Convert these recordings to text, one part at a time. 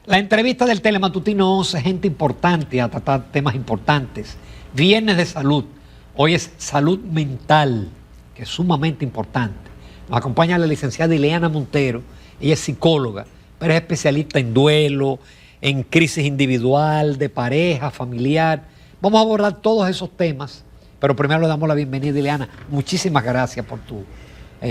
La entrevista del Telematutino 11, gente importante a tratar temas importantes. Viernes de salud. Hoy es salud mental, que es sumamente importante. Nos acompaña la licenciada Ileana Montero. Ella es psicóloga, pero es especialista en duelo, en crisis individual, de pareja, familiar. Vamos a abordar todos esos temas, pero primero le damos la bienvenida, Ileana. Muchísimas gracias por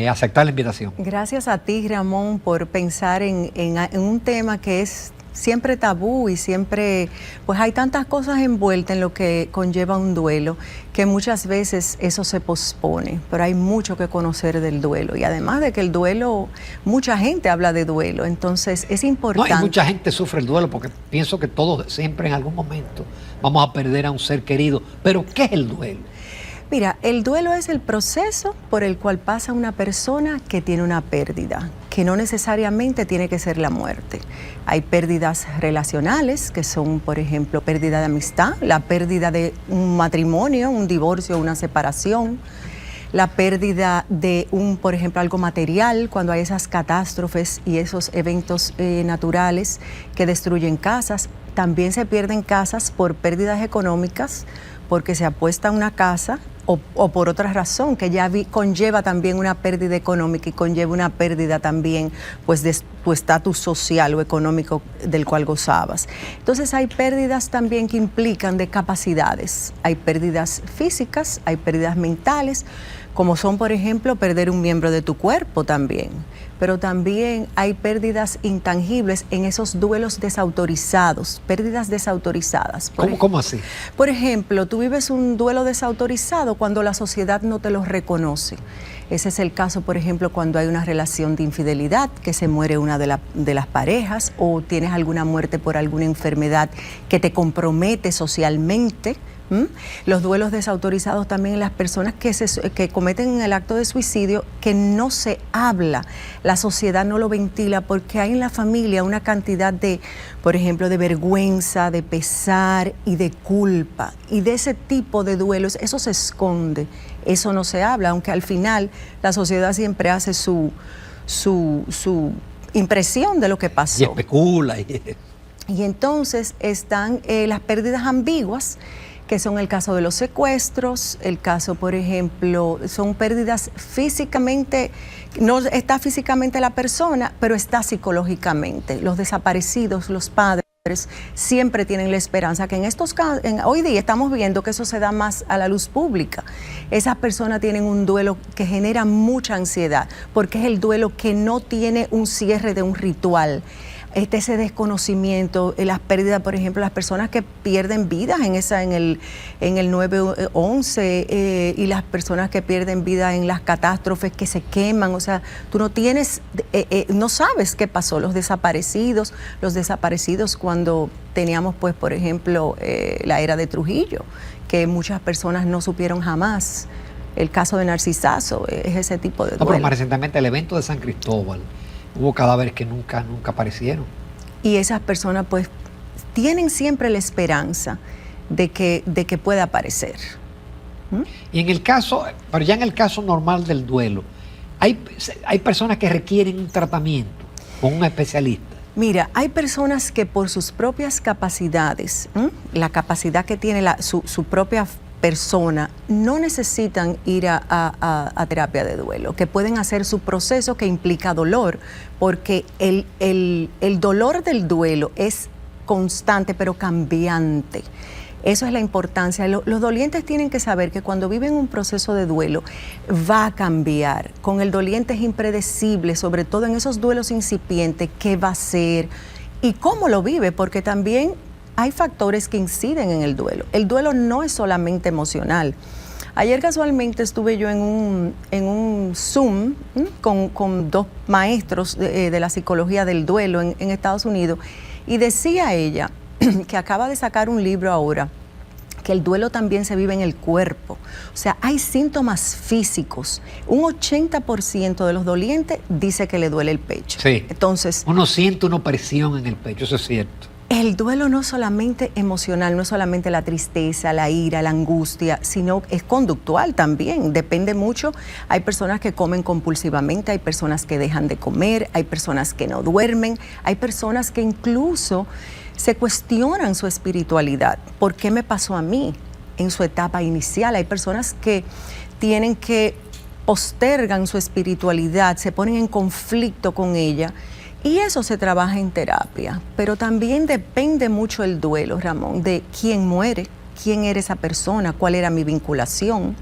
aceptar la invitación. Gracias a ti, Ramón, por pensar en un tema que es siempre tabú y siempre, pues hay tantas cosas envueltas en lo que conlleva un duelo, que muchas veces eso se pospone, pero hay mucho que conocer del duelo. Y además de que el duelo, mucha gente habla de duelo, entonces es importante. No, y mucha gente sufre el duelo, porque pienso que todos siempre en algún momento vamos a perder a un ser querido. Pero ¿qué es el duelo? Mira, el duelo es el proceso por el cual pasa una persona que tiene una pérdida, que no necesariamente tiene que ser la muerte. Hay pérdidas relacionales, que son, por ejemplo, pérdida de amistad, la pérdida de un matrimonio, un divorcio, una separación, la pérdida de por ejemplo, algo material, cuando hay esas catástrofes y esos eventos naturales que destruyen casas. También se pierden casas por pérdidas económicas, porque se apuesta a una casa o por otra razón que ya conlleva también una pérdida económica y conlleva una pérdida también pues de tu estatus social o económico del cual gozabas. Entonces hay pérdidas también que implican de capacidades, hay pérdidas físicas, hay pérdidas mentales, como son, por ejemplo, perder un miembro de tu cuerpo también. Pero también hay pérdidas intangibles en esos duelos desautorizados, pérdidas desautorizadas. ¿Cómo así? Por ejemplo, tú vives un duelo desautorizado cuando la sociedad no te lo reconoce. Ese es el caso, por ejemplo, cuando hay una relación de infidelidad, que se muere una de las parejas, o tienes alguna muerte por alguna enfermedad que te compromete socialmente. Los duelos desautorizados también en las personas que cometen el acto de suicidio, que no se habla, la sociedad no lo ventila, porque hay en la familia una cantidad de, por ejemplo, de vergüenza, de pesar y de culpa, y de ese tipo de duelos, eso se esconde, eso no se habla, aunque al final la sociedad siempre hace su impresión de lo que pasó. Y especula. Y entonces están las pérdidas ambiguas, que son el caso de los secuestros, el caso, por ejemplo, son pérdidas físicamente, no está físicamente la persona, pero está psicológicamente. Los desaparecidos, los padres, siempre tienen la esperanza que en estos casos, hoy día estamos viendo que eso se da más a la luz pública. Esas personas tienen un duelo que genera mucha ansiedad, porque es el duelo que no tiene un cierre de un ritual. Ese desconocimiento, las pérdidas, por ejemplo, las personas que pierden vidas en el 9/11 y las personas que pierden vida en las catástrofes, que se queman, o sea, tú no sabes qué pasó. Los desaparecidos cuando teníamos, pues, por ejemplo, la era de Trujillo, que muchas personas no supieron jamás. El caso de Narcisazo es ese tipo de duelo. No, pero más recientemente el evento de San Cristóbal, hubo cadáveres que nunca aparecieron. Y esas personas pues tienen siempre la esperanza de que pueda aparecer. Y en el caso, pero ya en el caso normal del duelo, hay personas que requieren un tratamiento con un especialista. Mira, hay personas que por sus propias capacidades, la capacidad que tiene su propia persona, no necesitan ir a terapia de duelo, que pueden hacer su proceso que implica dolor, porque el dolor del duelo es constante pero cambiante. Eso es la importancia. Los dolientes tienen que saber que cuando viven un proceso de duelo va a cambiar. Con el doliente es impredecible, sobre todo en esos duelos incipientes, qué va a hacer y cómo lo vive, porque también hay factores que inciden en el duelo. El duelo no es solamente emocional. Ayer casualmente estuve yo en un Zoom con dos maestros de la psicología del duelo en Estados Unidos, y decía ella que acaba de sacar un libro ahora, que el duelo también se vive en el cuerpo. O sea, hay síntomas físicos. Un 80% de los dolientes dice que le duele el pecho. Sí. Entonces, uno siente una presión en el pecho, eso es cierto. El duelo no es solamente emocional, no es solamente la tristeza, la ira, la angustia, sino es conductual también. Depende mucho. Hay personas que comen compulsivamente, hay personas que dejan de comer, hay personas que no duermen, hay personas que incluso se cuestionan su espiritualidad. ¿Por qué me pasó a mí en su etapa inicial? Hay personas que tienen que postergan su espiritualidad, se ponen en conflicto con ella. Y eso se trabaja en terapia, pero también depende mucho el duelo, Ramón, de quién muere, quién era esa persona, cuál era mi vinculación,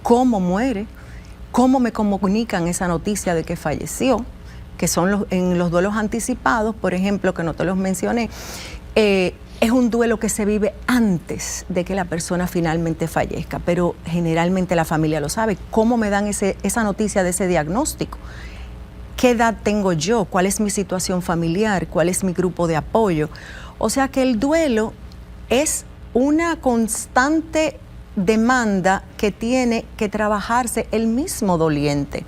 cómo muere, cómo me comunican esa noticia de que falleció, que son en los duelos anticipados, por ejemplo, que no te los mencioné, es un duelo que se vive antes de que la persona finalmente fallezca, pero generalmente la familia lo sabe. ¿Cómo me dan esa noticia de ese diagnóstico? ¿Qué edad tengo yo? ¿Cuál es mi situación familiar? ¿Cuál es mi grupo de apoyo? O sea que el duelo es una constante demanda que tiene que trabajarse el mismo doliente.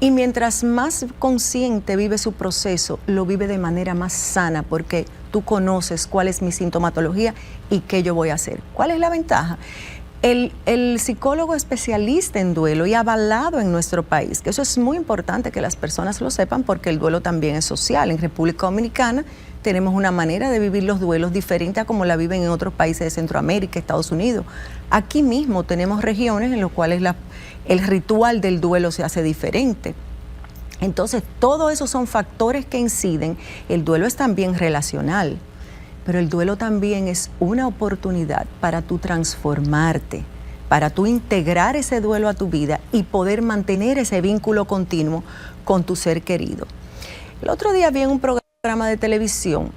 Y mientras más consciente vive su proceso, lo vive de manera más sana, porque tú conoces cuál es mi sintomatología y qué yo voy a hacer. ¿Cuál es la ventaja? El psicólogo especialista en duelo y avalado en nuestro país, que eso es muy importante que las personas lo sepan, porque el duelo también es social. En República Dominicana tenemos una manera de vivir los duelos diferente a como la viven en otros países de Centroamérica, Estados Unidos. Aquí mismo tenemos regiones en las cuales el ritual del duelo se hace diferente. Entonces, todos esos son factores que inciden. El duelo es también relacional, pero el duelo también es una oportunidad para tú transformarte, para tú integrar ese duelo a tu vida y poder mantener ese vínculo continuo con tu ser querido. El otro día vi en un programa de televisión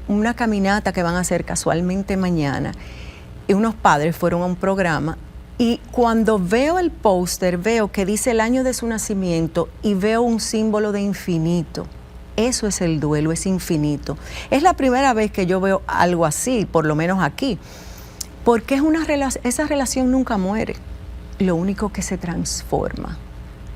una caminata que van a hacer casualmente mañana, y unos padres fueron a un programa, y cuando veo el póster veo que dice el año de su nacimiento y veo un símbolo de infinito. Eso es el duelo, es infinito. Es la primera vez que yo veo algo así, por lo menos aquí, porque esa relación nunca muere, lo único que se transforma.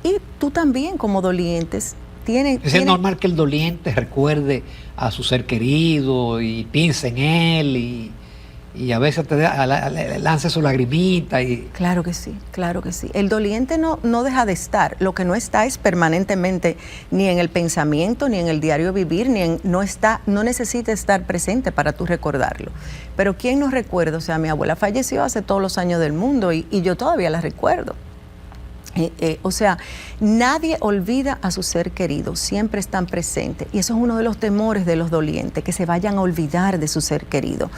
Y tú también, como dolientes, Es normal que el doliente recuerde a su ser querido y piense en él y a veces le lance su lagrimita. Claro que sí, claro que sí. El doliente no deja de estar. Lo que no está es permanentemente ni en el pensamiento, ni en el diario vivir, no necesita estar presente para tú recordarlo. Pero ¿quién no recuerda? O sea, mi abuela falleció hace todos los años del mundo y yo todavía la recuerdo. O sea, nadie olvida a su ser querido, siempre están presentes. Y eso es uno de los temores de los dolientes, que se vayan a olvidar de su ser querido.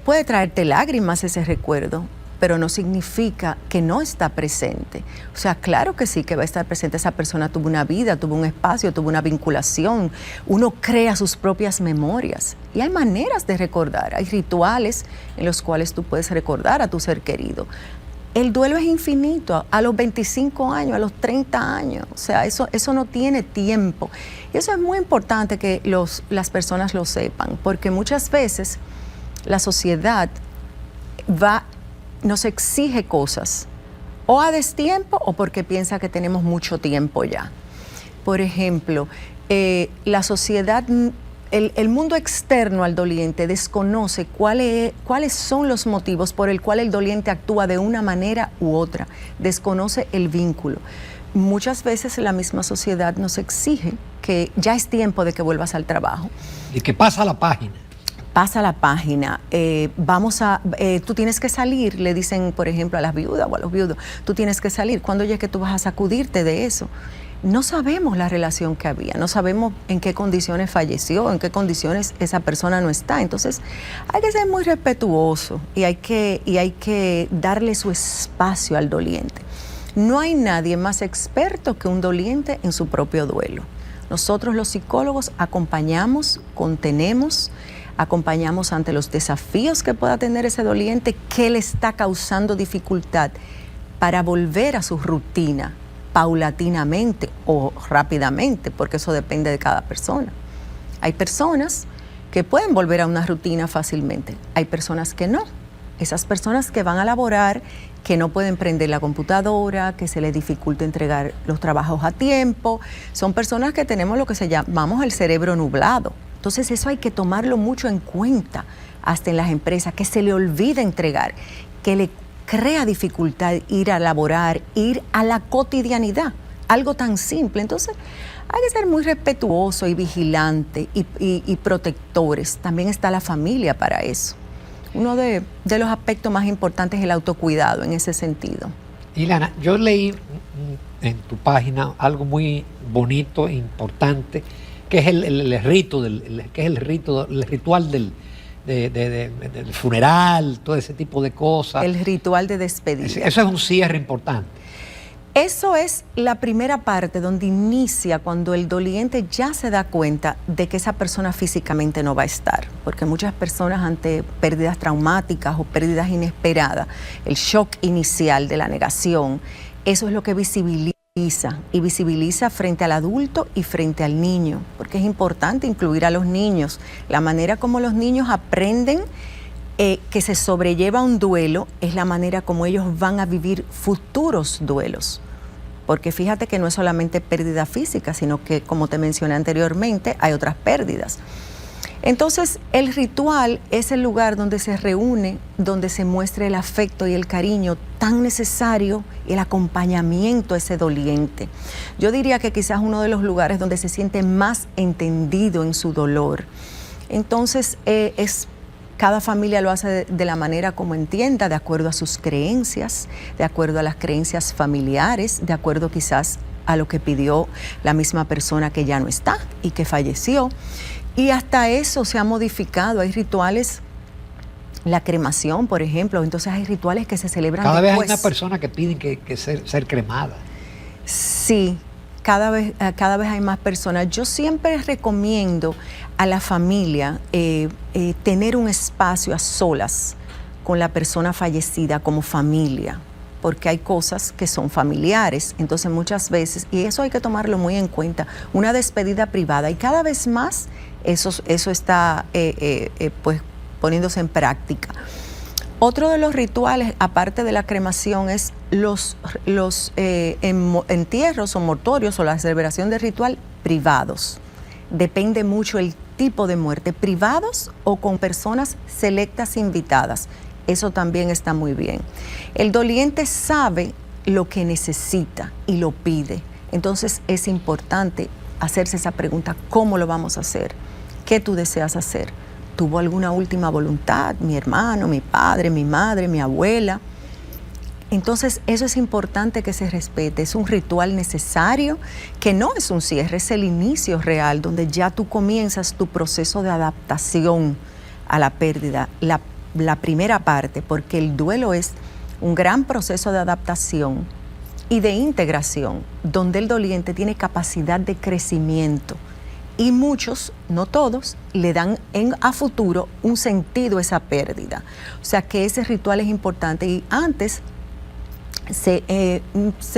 Puede traerte lágrimas ese recuerdo, pero no significa que no está presente. O sea, claro que sí que va a estar presente. Esa persona tuvo una vida, tuvo un espacio, tuvo una vinculación. Uno crea sus propias memorias. Y hay maneras de recordar, hay rituales en los cuales tú puedes recordar a tu ser querido. El duelo es infinito, a los 25 años, a los 30 años, o sea, eso no tiene tiempo. Y eso es muy importante que las personas lo sepan, porque muchas veces la sociedad nos exige cosas, o a destiempo o porque piensa que tenemos mucho tiempo ya. Por ejemplo, la sociedad... El mundo externo al doliente desconoce cuáles son los motivos por el cual el doliente actúa de una manera u otra, desconoce el vínculo. Muchas veces la misma sociedad nos exige que ya es tiempo de que vuelvas al trabajo. Y que pasa la página. Pasa la página, tú tienes que salir, le dicen, por ejemplo, a las viudas o a los viudos, tú tienes que salir. ¿Cuándo ya es que tú vas a sacudirte de eso? No sabemos la relación que había, no sabemos en qué condiciones falleció, en qué condiciones esa persona no está. Entonces, hay que ser muy respetuoso y hay que darle su espacio al doliente. No hay nadie más experto que un doliente en su propio duelo. Nosotros los psicólogos acompañamos, contenemos, acompañamos ante los desafíos que pueda tener ese doliente, que le está causando dificultad para volver a su rutina paulatinamente o rápidamente, porque eso depende de cada persona. Hay personas que pueden volver a una rutina fácilmente, hay personas que no. Esas personas que van a laborar, que no pueden prender la computadora, que se les dificulta entregar los trabajos a tiempo, son personas que tenemos lo que llamamos el cerebro nublado. Entonces eso hay que tomarlo mucho en cuenta, hasta en las empresas, que se le olvida entregar, que le crea dificultad ir a laborar, ir a la cotidianidad, algo tan simple. Entonces hay que ser muy respetuoso y vigilante y protectores. También está la familia para eso. Uno de los aspectos más importantes es el autocuidado en ese sentido. Ileana, yo leí en tu página algo muy bonito e importante, que es el ritual del funeral, todo ese tipo de cosas. El ritual de despedida. Eso es un cierre importante. Eso es la primera parte donde inicia cuando el doliente ya se da cuenta de que esa persona físicamente no va a estar, porque muchas personas ante pérdidas traumáticas o pérdidas inesperadas, el shock inicial de la negación, eso es lo que visibiliza y visibiliza frente al adulto y frente al niño, porque es importante incluir a los niños. La manera como los niños aprenden que se sobrelleva un duelo es la manera como ellos van a vivir futuros duelos. Porque fíjate que no es solamente pérdida física, sino que, como te mencioné anteriormente, hay otras pérdidas. Entonces, el ritual es el lugar donde se reúne, donde se muestra el afecto y el cariño tan necesario, el acompañamiento a ese doliente. Yo diría que quizás uno de los lugares donde se siente más entendido en su dolor. Entonces, cada familia lo hace de la manera como entienda, de acuerdo a sus creencias, de acuerdo a las creencias familiares, de acuerdo quizás a lo que pidió la misma persona que ya no está y que falleció. Y hasta eso se ha modificado. Hay rituales, la cremación, por ejemplo, entonces hay rituales que se celebran Cada después. vez hay una persona que piden que ser cremada. Sí. Cada vez hay más personas. Yo siempre recomiendo a la familia tener un espacio a solas con la persona fallecida como familia, porque hay cosas que son familiares. Entonces muchas veces, y eso hay que tomarlo muy en cuenta, una despedida privada, y cada vez más eso está pues poniéndose en práctica. Otro de los rituales, aparte de la cremación, es los entierros o mortorios o la celebración de ritual privados. Depende mucho el tipo de muerte, privados o con personas selectas invitadas. Eso también está muy bien. El doliente sabe lo que necesita y lo pide. Entonces es importante hacerse esa pregunta: ¿cómo lo vamos a hacer? ¿Qué tú deseas hacer? ¿Tuvo alguna última voluntad? Mi hermano, mi padre, mi madre, mi abuela. Entonces eso es importante que se respete. Es un ritual necesario que no es un cierre, es el inicio real donde ya tú comienzas tu proceso de adaptación a la pérdida, la primera parte, porque el duelo es un gran proceso de adaptación y de integración donde el doliente tiene capacidad de crecimiento. Y muchos, no todos, le dan a futuro un sentido a esa pérdida. O sea que ese ritual es importante. Y antes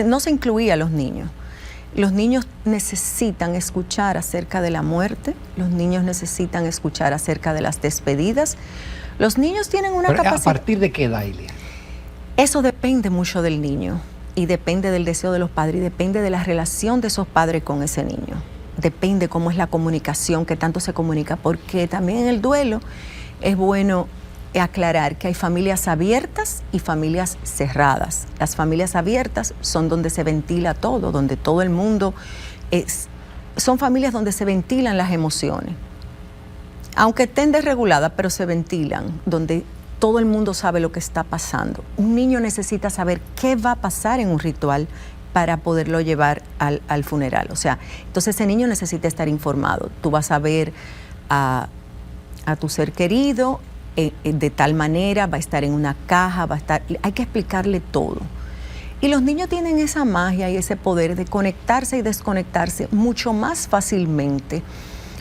no se incluía a los niños. Los niños necesitan escuchar acerca de la muerte, los niños necesitan escuchar acerca de las despedidas. Los niños tienen una capacidad... ¿A partir de qué edad, Ileana? Eso depende mucho del niño y depende del deseo de los padres y depende de la relación de esos padres con ese niño. Depende cómo es la comunicación, qué tanto se comunica, porque también en el duelo es bueno aclarar que hay familias abiertas y familias cerradas. Las familias abiertas son donde se ventila todo, donde todo el mundo son familias donde se ventilan las emociones, aunque estén desreguladas, pero se ventilan, donde todo el mundo sabe lo que está pasando. Un niño necesita saber qué va a pasar en un ritual para poderlo llevar al funeral. O sea, entonces ese niño necesita estar informado. Tú vas a ver a tu ser querido de tal manera, va a estar en una caja, hay que explicarle todo. Y los niños tienen esa magia y ese poder de conectarse y desconectarse mucho más fácilmente.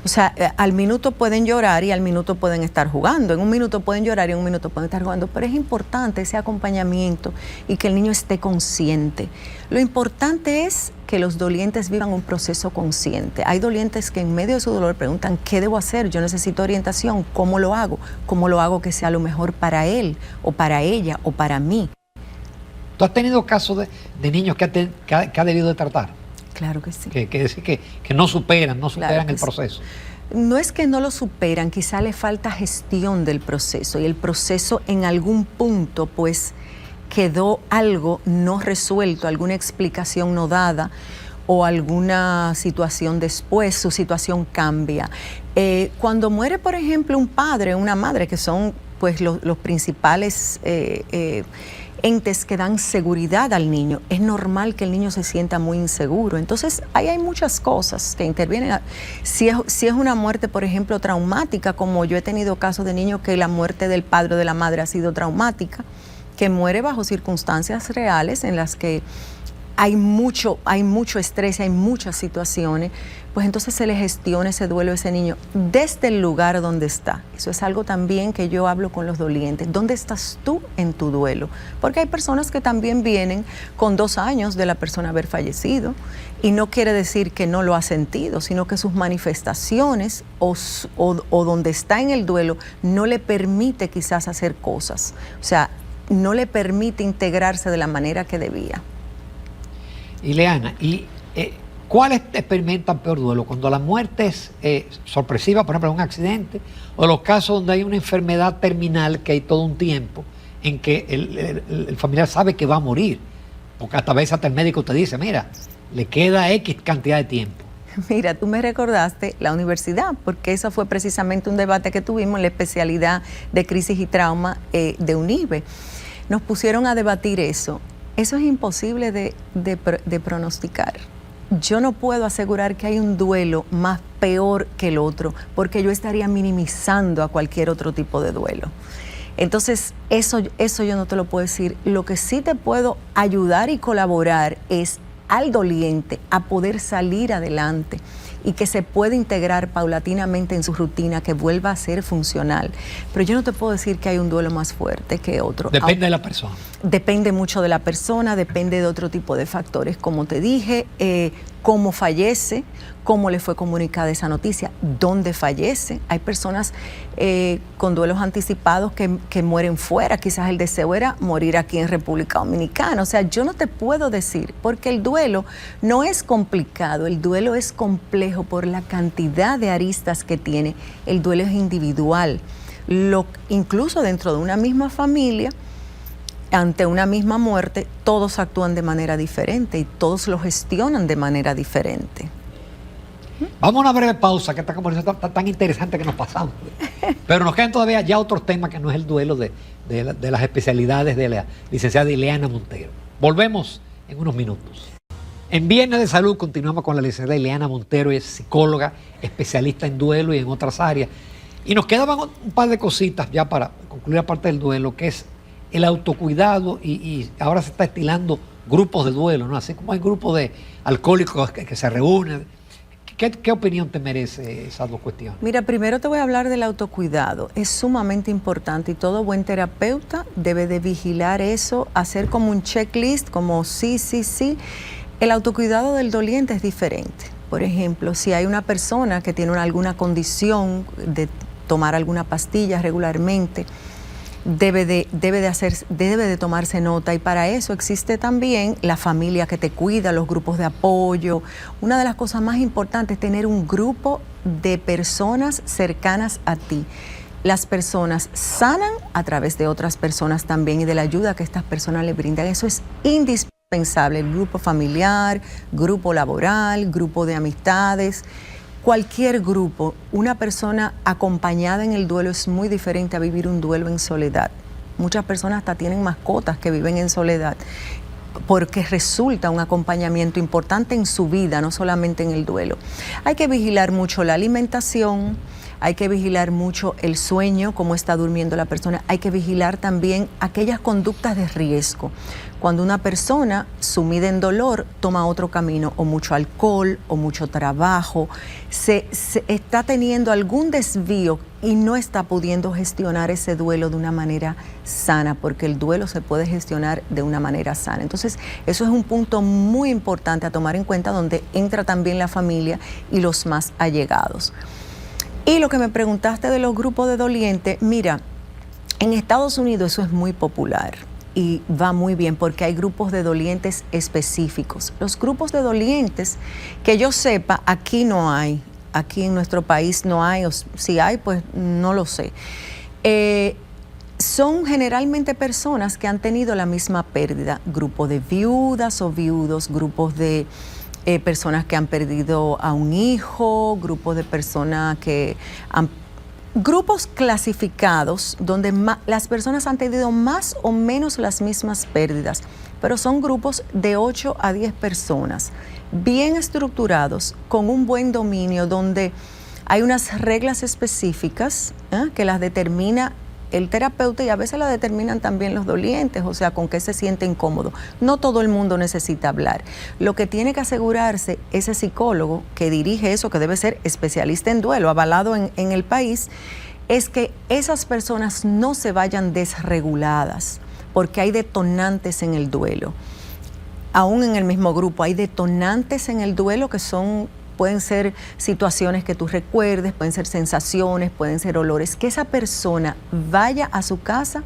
O sea, al minuto pueden llorar y al minuto pueden estar jugando. En un minuto pueden llorar y en un minuto pueden estar jugando. Pero es importante ese acompañamiento y que el niño esté consciente. Lo importante es que los dolientes vivan un proceso consciente. Hay dolientes que en medio de su dolor preguntan: ¿qué debo hacer? Yo necesito orientación. ¿Cómo lo hago? ¿Cómo lo hago que sea lo mejor para él o para ella o para mí? ¿Tú has tenido casos de niños que ha debido de tratar? Claro que sí. Que no superan Claro el sí. proceso. No es que no lo superan, quizá le falta gestión del proceso y el proceso en algún punto pues quedó algo no resuelto, alguna explicación no dada o alguna situación después, su situación cambia. Cuando muere, por ejemplo, un padre o una madre, que son pues los principales entes que dan seguridad al niño, es normal que el niño se sienta muy inseguro. Entonces, ahí hay muchas cosas que intervienen. Si es una muerte, por ejemplo, traumática, como yo he tenido casos de niños que la muerte del padre o de la madre ha sido traumática, que muere bajo circunstancias reales en las que hay mucho estrés, hay muchas situaciones, pues entonces se le gestiona ese duelo a ese niño desde el lugar donde está. Eso es algo también que yo hablo con los dolientes. ¿Dónde estás tú en tu duelo? Porque hay personas que también vienen con 2 años de la persona haber fallecido y no quiere decir que no lo ha sentido, sino que sus manifestaciones o donde está en el duelo no le permite quizás hacer cosas. O sea, no le permite integrarse de la manera que debía. Ileana, ¿cuáles experimentan peor duelo? ¿Cuando la muerte es sorpresiva, por ejemplo, un accidente, o los casos donde hay una enfermedad terminal que hay todo un tiempo en que el familiar sabe que va a morir? Porque hasta a veces hasta el médico te dice, mira, le queda X cantidad de tiempo. Mira, tú me recordaste la universidad, porque eso fue precisamente un debate que tuvimos en la especialidad de crisis y trauma de UNIBE. Nos pusieron a debatir eso. Eso es imposible de pronosticar. Yo no puedo asegurar que hay un duelo más peor que el otro, porque yo estaría minimizando a cualquier otro tipo de duelo. Entonces, eso yo no te lo puedo decir. Lo que sí te puedo ayudar y colaborar es al doliente a poder salir adelante y que se pueda integrar paulatinamente en su rutina, que vuelva a ser funcional. Pero yo no te puedo decir que hay un duelo más fuerte que otro. Depende de la persona. Depende mucho de la persona, depende de otro tipo de factores, como te dije, cómo fallece, cómo le fue comunicada esa noticia, dónde fallece. Hay personas con duelos anticipados que mueren fuera, quizás el deseo era morir aquí en República Dominicana. O sea, yo no te puedo decir, porque el duelo no es complicado, el duelo es complejo por la cantidad de aristas que tiene. El duelo es individual. Incluso dentro de una misma familia, ante una misma muerte, todos actúan de manera diferente y todos lo gestionan de manera diferente. Vamos a una breve pausa, que esta conversación está tan interesante que nos pasamos. Pero nos quedan todavía ya otros temas que no es el duelo de las especialidades de la licenciada Ileana Montero. Volvemos en unos minutos. En Viernes de Salud continuamos con la licenciada Ileana Montero, es psicóloga, especialista en duelo y en otras áreas. Y nos quedaban un par de cositas ya para concluir la parte del duelo, que es el autocuidado, y ahora se está estilando grupos de duelo, ¿no? Así como hay grupos de alcohólicos que se reúnen. ¿Qué opinión te merece esas 2 cuestiones? Mira, primero te voy a hablar del autocuidado. Es sumamente importante y todo buen terapeuta debe de vigilar eso, hacer como un checklist, como sí. El autocuidado del doliente es diferente. Por ejemplo, si hay una persona que tiene alguna condición de tomar alguna pastilla regularmente, debe de tomarse nota, y para eso existe también la familia que te cuida, los grupos de apoyo. Una de las cosas más importantes es tener un grupo de personas cercanas a ti. Las personas sanan a través de otras personas también y de la ayuda que estas personas le brindan. Eso es indispensable. El grupo familiar, grupo laboral, grupo de amistades. Cualquier grupo, una persona acompañada en el duelo es muy diferente a vivir un duelo en soledad. Muchas personas hasta tienen mascotas que viven en soledad, porque resulta un acompañamiento importante en su vida, no solamente en el duelo. Hay que vigilar mucho la alimentación, hay que vigilar mucho el sueño, cómo está durmiendo la persona. Hay que vigilar también aquellas conductas de riesgo. Cuando una persona sumida en dolor toma otro camino, o mucho alcohol, o mucho trabajo, se está teniendo algún desvío y no está pudiendo gestionar ese duelo de una manera sana, porque el duelo se puede gestionar de una manera sana. Entonces, eso es un punto muy importante a tomar en cuenta, donde entra también la familia y los más allegados. Y lo que me preguntaste de los grupos de dolientes, mira, en Estados Unidos eso es muy popular y va muy bien, porque hay grupos de dolientes específicos. Los grupos de dolientes, que yo sepa, aquí no hay. aquí en nuestro país no hay, o si hay, pues no lo sé. Son generalmente personas que han tenido la misma pérdida, grupos de viudas o viudos, grupos de personas que han perdido a un hijo, grupos de personas que han... Grupos clasificados donde las personas han tenido más o menos las mismas pérdidas, pero son grupos de 8 a 10 personas, bien estructurados, con un buen dominio, donde hay unas reglas específicas que las determina el terapeuta y a veces la determinan también los dolientes, o sea, con qué se siente incómodo. No todo el mundo necesita hablar. Lo que tiene que asegurarse ese psicólogo que dirige eso, que debe ser especialista en duelo, avalado en el país, es que esas personas no se vayan desreguladas, porque hay detonantes en el duelo. Aún en el mismo grupo hay detonantes en el duelo que pueden ser situaciones que tú recuerdes, pueden ser sensaciones, pueden ser olores, que esa persona vaya a su casa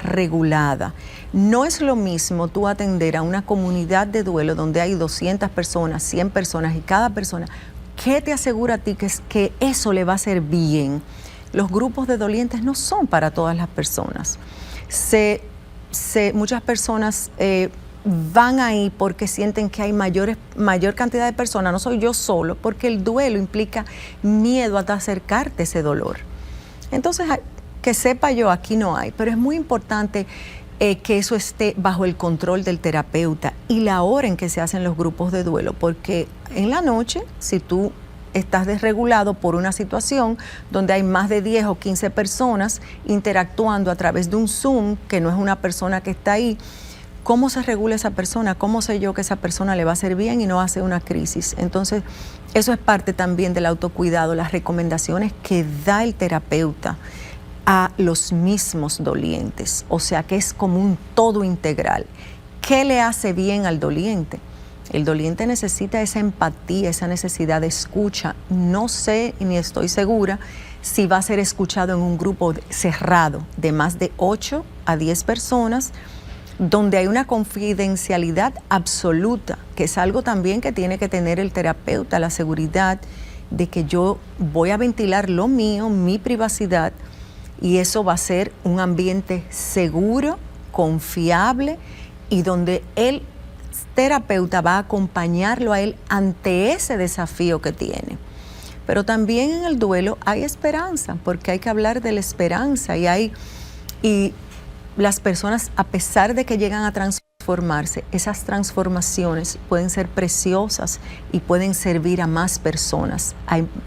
regulada. No es lo mismo tú atender a una comunidad de duelo donde hay 200 personas, 100 personas y cada persona, ¿qué te asegura a ti que eso le va a hacer bien? Los grupos de dolientes no son para todas las personas. Muchas personas van ahí porque sienten que hay mayor cantidad de personas, no soy yo solo, porque el duelo implica miedo a acercarte a ese dolor. Entonces, que sepa yo, aquí no hay, pero es muy importante que eso esté bajo el control del terapeuta y la hora en que se hacen los grupos de duelo, porque en la noche, si tú estás desregulado por una situación donde hay más de 10 o 15 personas interactuando a través de un Zoom, que no es una persona que está ahí, ¿cómo se regula esa persona? ¿Cómo sé yo que esa persona le va a hacer bien y no hace una crisis? Entonces, eso es parte también del autocuidado, las recomendaciones que da el terapeuta a los mismos dolientes. O sea, que es como un todo integral. ¿Qué le hace bien al doliente? El doliente necesita esa empatía, esa necesidad de escucha. No sé ni estoy segura si va a ser escuchado en un grupo cerrado de más de 8 a 10 personas, donde hay una confidencialidad absoluta, que es algo también que tiene que tener el terapeuta, la seguridad de que yo voy a ventilar lo mío, mi privacidad, y eso va a ser un ambiente seguro, confiable, y donde el terapeuta va a acompañarlo a él ante ese desafío que tiene. Pero también en el duelo hay esperanza, porque hay que hablar de la esperanza y las personas, a pesar de que llegan a transformarse, esas transformaciones pueden ser preciosas y pueden servir a más personas.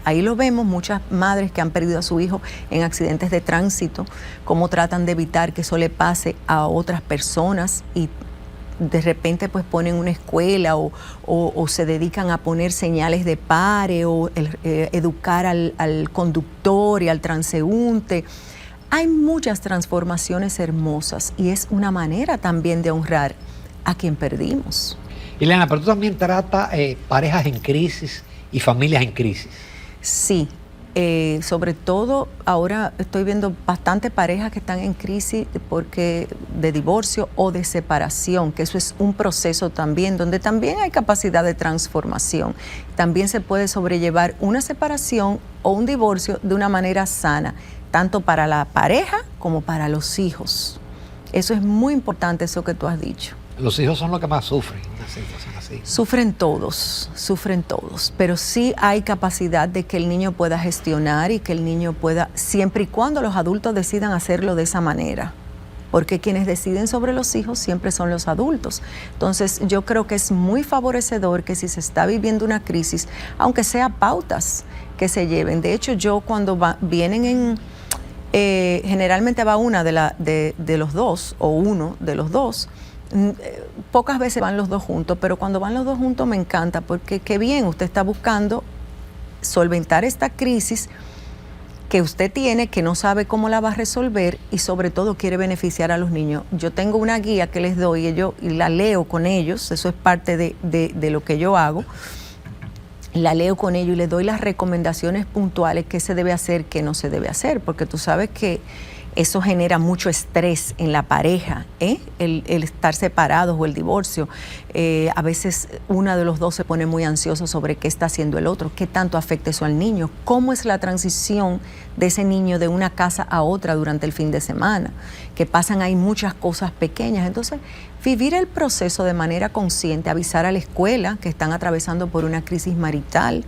Ahí lo vemos, muchas madres que han perdido a su hijo en accidentes de tránsito, cómo tratan de evitar que eso le pase a otras personas y de repente pues ponen una escuela o se dedican a poner señales de pare o educar al conductor y al transeúnte. Hay muchas transformaciones hermosas y es una manera también de honrar a quien perdimos. Ileana, pero tú también tratas parejas en crisis y familias en crisis. Sí, sobre todo ahora estoy viendo bastantes parejas que están en crisis de divorcio o de separación, que eso es un proceso también, donde también hay capacidad de transformación. También se puede sobrellevar una separación o un divorcio de una manera sana, tanto para la pareja como para los hijos. Eso es muy importante, eso que tú has dicho. Los hijos son los que más sufren en una situación así. Sufren todos, pero sí hay capacidad de que el niño pueda gestionar y que el niño pueda, siempre y cuando los adultos decidan hacerlo de esa manera, porque quienes deciden sobre los hijos siempre son los adultos. Entonces yo creo que es muy favorecedor que si se está viviendo una crisis, aunque sea pautas que se lleven. De hecho, yo cuando vienen generalmente va una de los dos o uno de los dos. Pocas veces van los dos juntos, pero cuando van los dos juntos me encanta, porque qué bien, usted está buscando solventar esta crisis que usted tiene, que no sabe cómo la va a resolver y sobre todo quiere beneficiar a los niños. Yo tengo una guía que les doy y la leo con ellos, eso es parte de lo que yo hago. La leo con ellos y les doy las recomendaciones puntuales, qué se debe hacer, qué no se debe hacer, porque tú sabes que Eso genera mucho estrés en la pareja, el estar separados o el divorcio. A veces uno de los dos se pone muy ansioso sobre qué está haciendo el otro, qué tanto afecta eso al niño, cómo es la transición de ese niño de una casa a otra durante el fin de semana, que pasan ahí muchas cosas pequeñas. Entonces, vivir el proceso de manera consciente, avisar a la escuela que están atravesando por una crisis marital,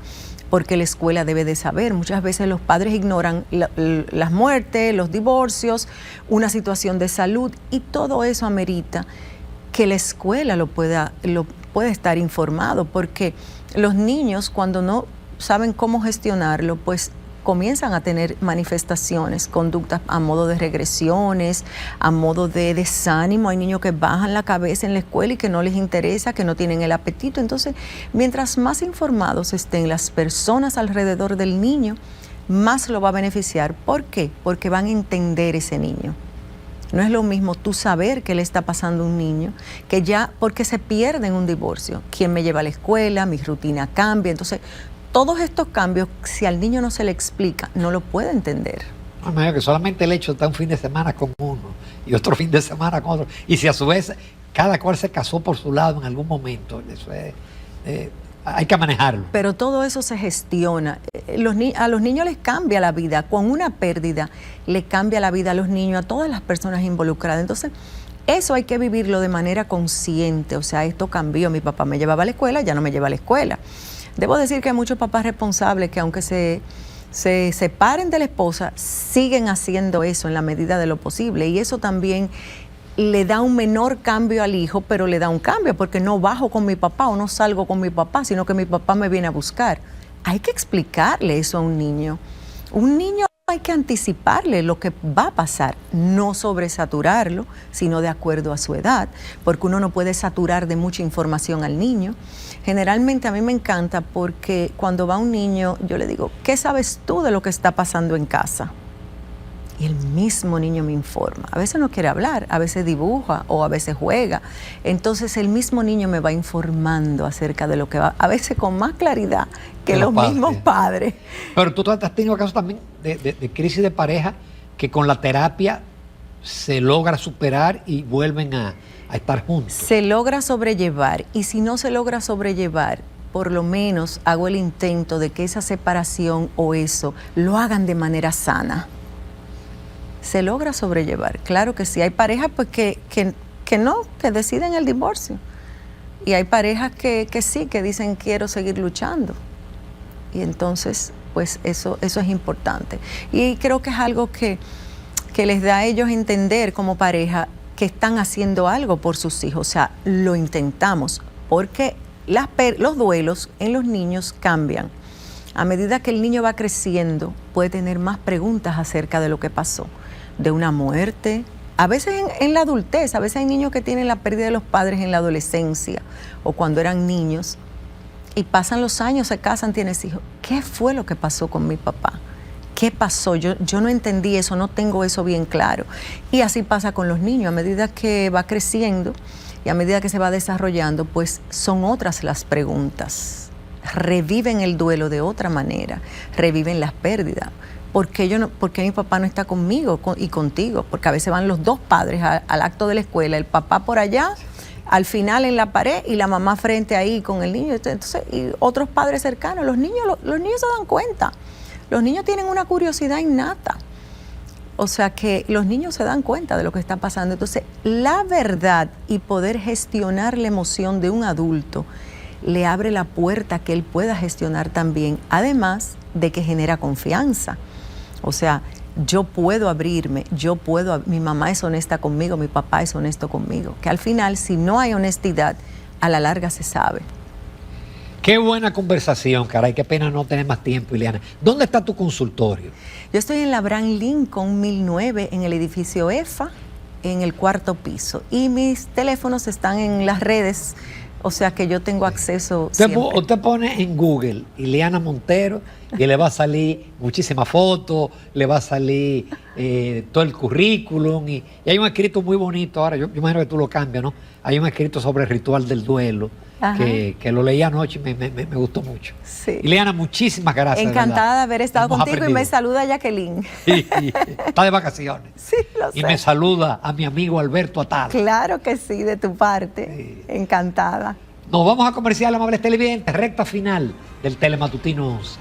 porque la escuela debe de saber. Muchas veces los padres ignoran las muertes, los divorcios, una situación de salud, y todo eso amerita que la escuela lo pueda estar informado, porque los niños, cuando no saben cómo gestionarlo, pues comienzan a tener manifestaciones, conductas a modo de regresiones, a modo de desánimo. Hay niños que bajan la cabeza en la escuela y que no les interesa, que no tienen el apetito. Entonces, mientras más informados estén las personas alrededor del niño, más lo va a beneficiar. ¿Por qué? Porque van a entender ese niño. No es lo mismo tú saber qué le está pasando a un niño, que ya, porque se pierde en un divorcio. ¿Quién me lleva a la escuela? Mi rutina cambia. Entonces, todos estos cambios, si al niño no se le explica, no lo puede entender. No, que solamente el hecho de estar un fin de semana con uno y otro fin de semana con otro, y si a su vez cada cual se casó por su lado en algún momento, eso es, hay que manejarlo. Pero todo eso se gestiona. A los niños les cambia la vida. Con una pérdida le cambia la vida a los niños, a todas las personas involucradas. Entonces, eso hay que vivirlo de manera consciente. O sea, esto cambió. Mi papá me llevaba a la escuela, ya no me lleva a la escuela. Debo decir que hay muchos papás responsables que, aunque se separen de la esposa, siguen haciendo eso en la medida de lo posible, y eso también le da un menor cambio al hijo, pero le da un cambio, porque no bajo con mi papá o no salgo con mi papá, sino que mi papá me viene a buscar. Hay que explicarle eso a un niño. Un niño hay que anticiparle lo que va a pasar, no sobresaturarlo, sino de acuerdo a su edad, porque uno no puede saturar de mucha información al niño. Generalmente a mí me encanta, porque cuando va un niño, yo le digo, ¿qué sabes tú de lo que está pasando en casa? Y el mismo niño me informa. A veces no quiere hablar, a veces dibuja o a veces juega. Entonces el mismo niño me va informando acerca de lo que va, a veces con más claridad que los mismos padres. Pero tú has tenido casos también de crisis de pareja que con la terapia se logra superar y vuelven a estar juntos. Se logra sobrellevar, y si no se logra sobrellevar, por lo menos hago el intento de que esa separación o eso lo hagan de manera sana. Se logra sobrellevar. Claro que sí, hay parejas pues que deciden el divorcio, y hay parejas que sí, que dicen quiero seguir luchando, y entonces pues eso es importante, y creo que es algo que les da a ellos entender como pareja que están haciendo algo por sus hijos. O sea, lo intentamos, porque los duelos en los niños cambian. A medida que el niño va creciendo, puede tener más preguntas acerca de lo que pasó, de una muerte. A veces en la adultez, a veces hay niños que tienen la pérdida de los padres en la adolescencia o cuando eran niños, y pasan los años, se casan, tienes hijos. ¿Qué fue lo que pasó con mi papá? ¿Qué pasó? Yo no entendí eso, no tengo eso bien claro. Y así pasa con los niños. A medida que va creciendo y a medida que se va desarrollando, pues son otras las preguntas. Reviven el duelo de otra manera, reviven las pérdidas. ¿Por qué mi papá no está conmigo y contigo? Porque a veces van los dos padres al acto de la escuela, el papá por allá, al final en la pared, y la mamá frente ahí con el niño. Entonces, y otros padres cercanos. Los niños se dan cuenta. Los niños tienen una curiosidad innata. O sea que los niños se dan cuenta de lo que está pasando. Entonces, la verdad y poder gestionar la emoción de un adulto le abre la puerta a que él pueda gestionar también, además de que genera confianza. O sea, yo puedo abrirme, mi mamá es honesta conmigo, mi papá es honesto conmigo. Que al final, si no hay honestidad, a la larga se sabe. Qué buena conversación, caray, qué pena no tener más tiempo, Ileana. ¿Dónde está tu consultorio? Yo estoy en la Abraham Lincoln 1009, en el edificio EFA, en el 4º piso. Y mis teléfonos están en las redes, o sea que yo tengo acceso siempre. Usted pone en Google Ileana Montero y le va a salir muchísimas fotos, le va a salir todo el currículum y hay un escrito muy bonito ahora, yo imagino que tú lo cambias, ¿no? Hay un escrito sobre el ritual del duelo que lo leí anoche y me gustó mucho. Sí. Ileana, muchísimas gracias. Encantada de haber estado Hemos contigo aprendido. y me saluda Jacqueline. Sí, está de vacaciones. Sí, lo sé. Y me saluda a mi amigo Alberto Atala. Claro que sí, de tu parte. Sí. Encantada. Nos vamos a comercial, amables televidentes, recta final del Telematutino 11.